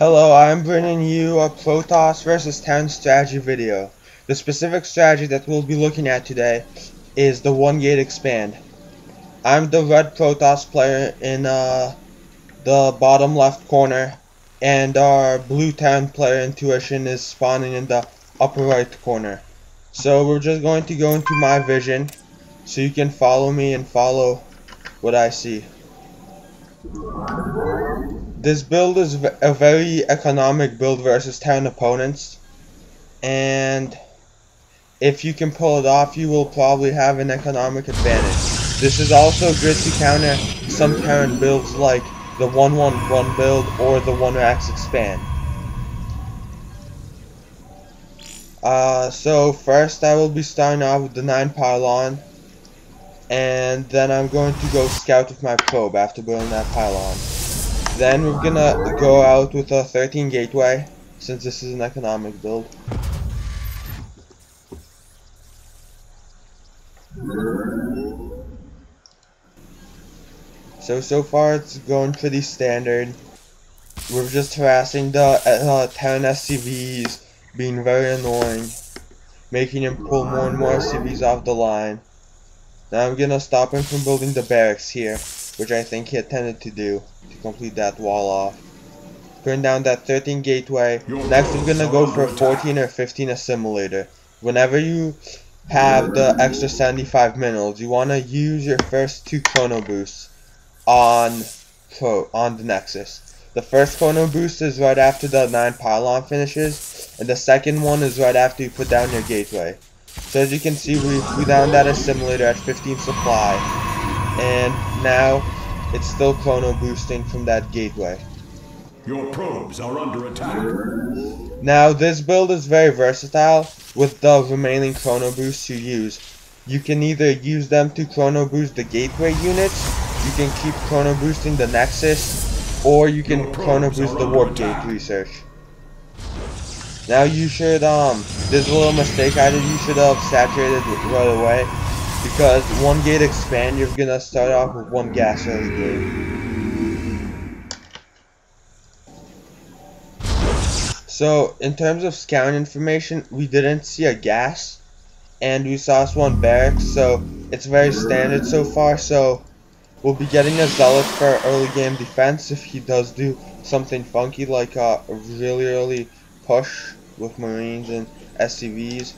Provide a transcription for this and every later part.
Hello, I'm bringing you a protoss versus town strategy video. The specific strategy that we'll be looking at today is the one gate expand. I'm the red protoss player in the bottom left corner, and our blue town player intuition is spawning in the upper right corner. So we're just going to go into my vision so you can follow me and follow what I see. This build is a very economic build versus town opponents, and if you can pull it off, you will probably have an economic advantage. This is also good to counter some town builds like the 1-1-1 build or the 1-axe expand. So first I will be starting off with the 9 pylon, and then I'm going to go scout with my probe after building that pylon. Then we're gonna go out with a 13 gateway, since this is an economic build. So far it's going pretty standard. We're just harassing the 10 SCVs, being very annoying, making him pull more and more SCVs off the line. Now I'm gonna stop him from building the barracks here, which I think he intended to do, to complete that wall off. Putting down that 13 gateway. Next we're gonna go for a 14 or 15 assimilator. Whenever you have the extra 75 minerals, you wanna use your first 2 chrono boosts on the nexus. The first chrono boost is right after the 9 pylon finishes, and the second one is right after you put down your gateway. So as you can see, we threw down that assimilator at 15 supply, and now it's still chrono boosting from that gateway. Your probes are under attack. Now this build is very versatile with the remaining chrono boosts you use. You can either use them to chrono boost the gateway units, you can keep chrono boosting the nexus, or you can chrono boost the warp gate research. Now you should, there's a little mistake I did, you should have saturated right away, because 1 gate expand, you're gonna start off with 1 gas early game. So in terms of scout information, we didn't see a gas, and we saw 1 barracks, so it's very standard so far. So we'll be getting a zealot for early game defense if he does do something funky like a really early push with marines and SCVs.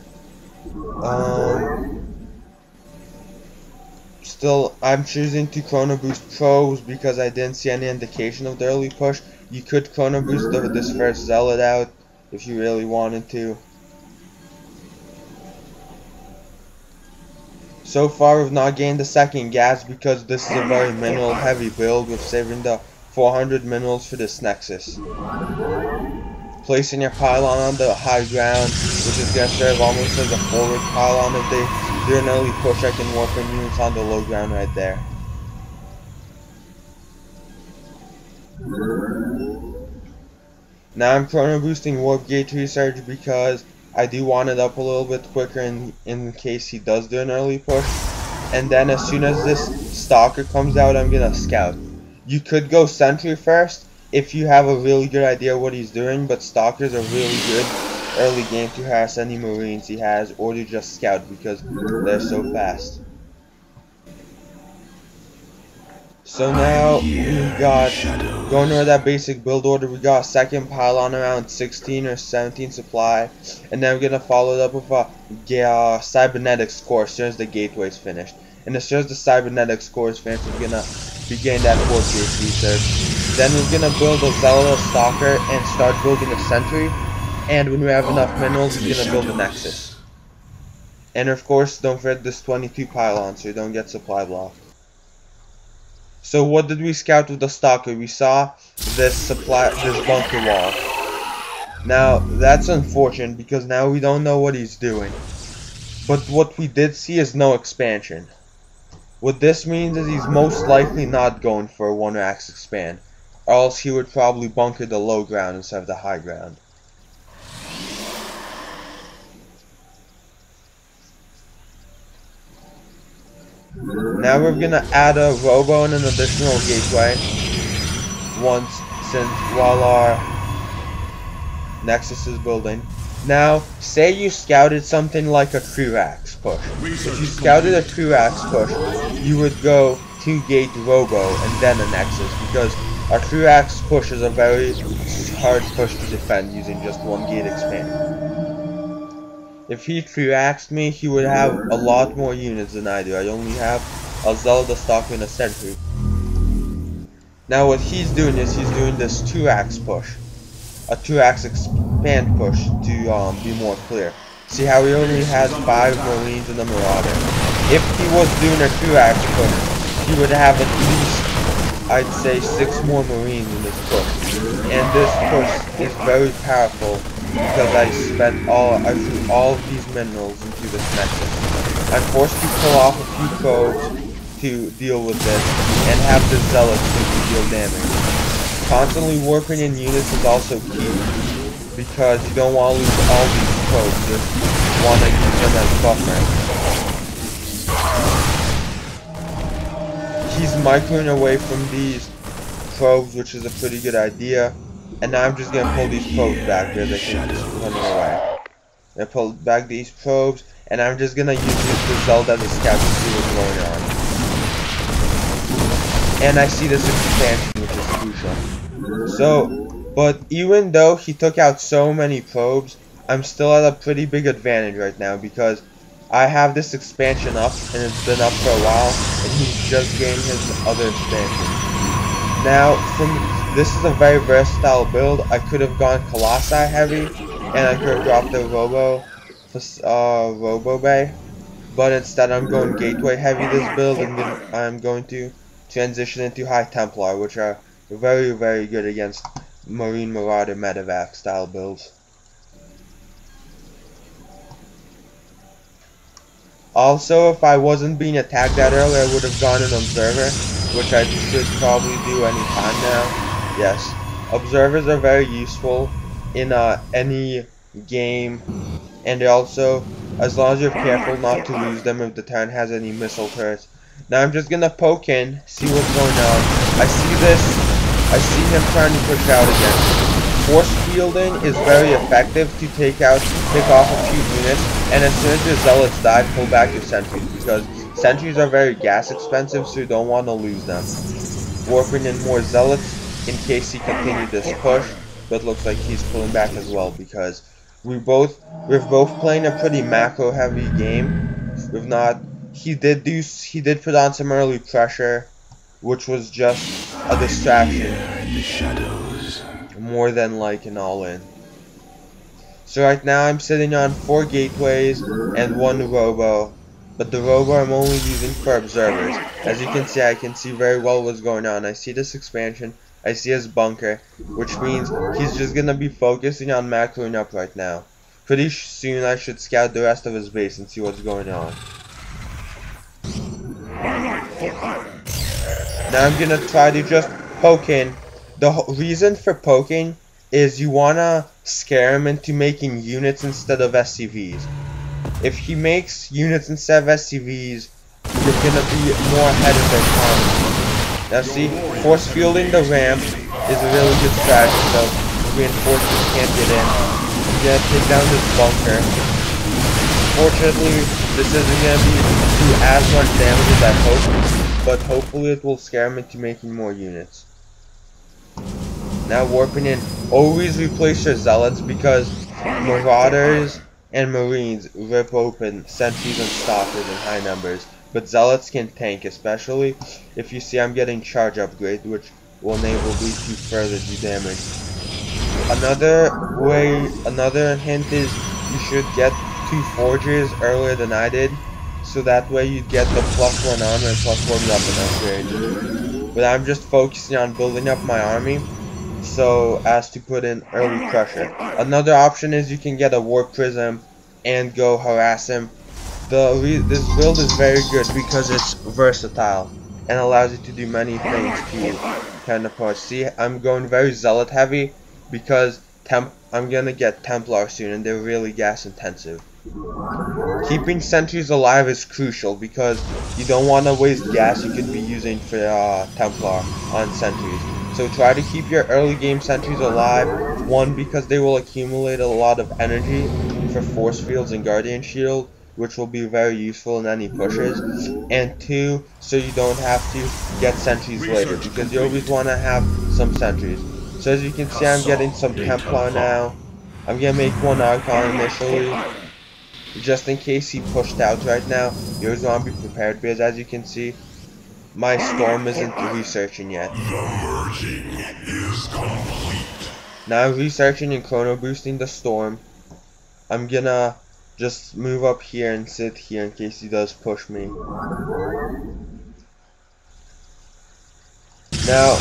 Still, I'm choosing to chrono boost probes because I didn't see any indication of the early push. You could chrono boost this first zealot out if you really wanted to. So far we've not gained the second gas because this is a very mineral heavy build with saving the 400 minerals for this nexus. Placing your pylon on the high ground, which is going to serve almost as a forward pylon. If they do an early push, I can warp in units on the low ground right there. Now I'm chrono boosting warp gate research because I do want it up a little bit quicker in case he does do an early push. And then as soon as this stalker comes out, I'm gonna scout. You could go sentry first if you have a really good idea what he's doing, but stalkers are really good early game to harass any marines he has, or to just scout because they're so fast. So now we got, going over that basic build order, we got a second pylon around 16 or 17 supply, and then we're going to follow it up with a cybernetics core as soon as the gateway's finished. And as soon as the cybernetics core is finished, we're going to begin that warp gate research. Then we're going to build a zealot stalker and start building a sentry, and when we have enough minerals, we're going to build a nexus. And of course, don't forget this 22 pylon so you don't get supply blocked. So what did we scout with the stalker? We saw this bunker wall. Now that's unfortunate because now we don't know what he's doing. But what we did see is no expansion. What this means is he's most likely not going for a 1-axe expand, or else he would probably bunker the low ground instead of the high ground. Now we're gonna add a robo and an additional gateway while our Nexus is building. Now, say you scouted something like a True-Axe push. If you scouted a True-Axe push, you would go 2-gate Robo and then a Nexus, because a True-Axe push is a very hard push to defend using just 1-gate expand. If he True-Axed me, he would have a lot more units than I do. I only have a Zealot, a Stalker, and a Sentry. Now what he's doing is he's doing this 2-axe push. A 2-axe expand push to be more clear. See how he only has 5 Marines and a Marauder. If he was doing a 2-axe push, he would have at least, I'd say, 6 more Marines in this push. And this push is very powerful because I threw all of these minerals into this nexus. I'm forced to pull off a few probes to deal with this, and have the Zealots to deal damage. Constantly warping in units is also key, because you don't want to lose all these probes, just want to use them as buffer. He's microing away from these probes, which is a pretty good idea, and now I'm just going to pull these probes back because they can just running away. I pull back these probes, and I'm just going to use the Zealot as a scout to see what's going on. And I see this expansion, which is crucial. So, but even though he took out so many probes, I'm still at a pretty big advantage right now because I have this expansion up, and it's been up for a while, and he's just gained his other expansion. Now, this is a very versatile build. I could have gone Colossi heavy, and I could have dropped the Robo Bay, but instead I'm going Gateway heavy this build, and I'm going to transition into High Templar, which are very, very good against Marine Marauder medevac style builds. Also, if I wasn't being attacked that early, I would have gone an Observer, which I should probably do any time now. Yes, Observers are very useful in any game, and also, as long as you're careful not to lose them if the turret has any missile turrets. Now I'm just gonna poke in, see what's going on. I see this. I see him trying to push out again. Force fielding is very effective to pick off a few units, and as soon as your Zealots die, pull back your Sentries, because Sentries are very gas expensive, so you don't want to lose them. Warping in more Zealots in case he continued this push, but looks like he's pulling back as well, because we're both playing a pretty macro heavy game. He did put on some early pressure, which was just a distraction, more than like an all-in. So right now I'm sitting on 4 gateways and 1 Robo, but the Robo I'm only using for observers. As you can see, I can see very well what's going on. I see this expansion, I see his bunker, which means he's just gonna be focusing on macroing up right now. Pretty soon I should scout the rest of his base and see what's going on. Now I'm gonna try to just poke in. The reason for poking is you wanna scare him into making units instead of SCVs. If he makes units instead of SCVs, you're gonna be more ahead of their time. Now see, force fielding the ramp is a really good strategy, so reinforcements can't get in. I'm gonna take down this bunker. Fortunately, this isn't gonna do as much damage as I hope, but hopefully it will scare him into making more units. Now warping in, always replace your Zealots because Marauders and Marines rip open Sentries and Stalkers in high numbers, but Zealots can tank, especially if you see I'm getting charge upgrade, which will enable me to further do damage. Another hint is you should get 2 Forges earlier than I did, so that way you get the +1 armor and +1 weapon upgrade. But I'm just focusing on building up my army so as to put in early pressure. Another option is you can get a Warp Prism and go harass him. This build is very good because it's versatile and allows you to do many things to kind of push. See, I'm going very Zealot heavy because I'm gonna get Templar soon, and they're really gas intensive. Keeping Sentries alive is crucial because you don't want to waste gas you could be using for Templar on Sentries. So try to keep your early game sentries alive. One, because they will accumulate a lot of energy for force fields and guardian shield, which will be very useful in any pushes. And two, so you don't have to get sentries later, because you always want to have some sentries. So as you can see, I'm getting some Templar now. I'm gonna make one Archon initially, just in case he pushed out right now. You always want to be prepared, because as you can see, my storm isn't researching yet. The merging is complete. Now I'm researching and chrono boosting the storm. I'm gonna just move up here and sit here in case he does push me. Now,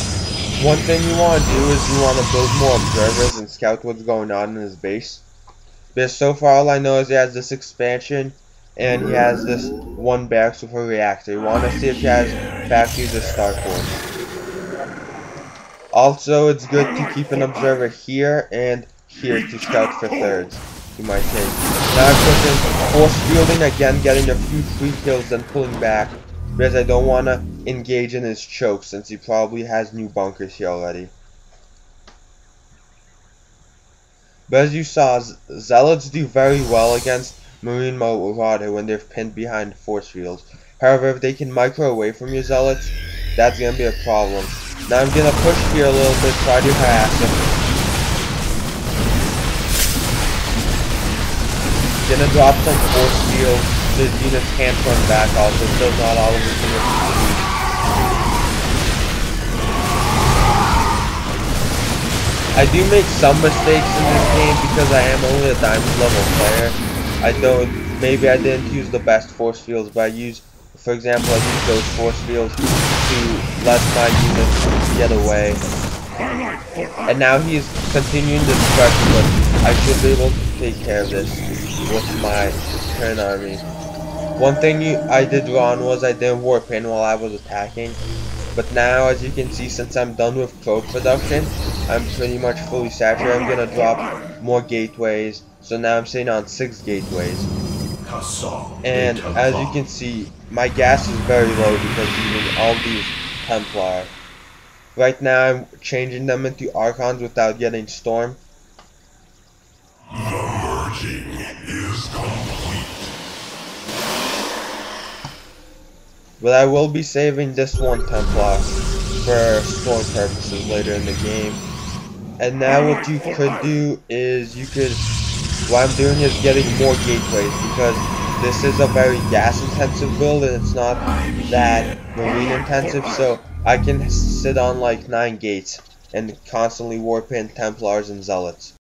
one thing you want to do is you want to build more observers and scout what's going on in his base. Because so far all I know is he has this expansion and he has this one barracks with a reactor. You want to see if he has factories or starports. Also, it's good to keep an observer here and here to scout for thirds, you might think. Now I'm pushing force fielding again, getting a few free kills, then pulling back, because I don't want to engage in his choke since he probably has new bunkers here already. But as you saw, Zealots do very well against Marine Marauder when they're pinned behind force fields. However, if they can micro away from your Zealots, that's going to be a problem. Now I'm going to push here a little bit, try to harass him. Gonna drop some force field so his units can't turn back also, so not all of his units succeed. I do make some mistakes in this game because I am only a diamond level player. Maybe I didn't use the best force fields, but for example, I used those force fields to let my units get away. And now he's continuing this pressure, but I should be able to take care of this with my current army. One thing I did wrong was I didn't warp in while I was attacking. But now, as you can see, since I'm done with probe production, I'm pretty much fully saturated. I'm gonna drop more gateways. So now I'm sitting on 6 gateways. And as you can see, my gas is very low because using all these Templar. Right now I'm changing them into Archons without getting Storm. The merging is complete. But I will be saving this one Templar for Storm purposes later in the game. And now what you could do is what I'm doing is getting more gateways, because this is a very gas intensive build and it's not that marine intensive, so I can sit on like 9 gates and constantly warp in Templars and Zealots.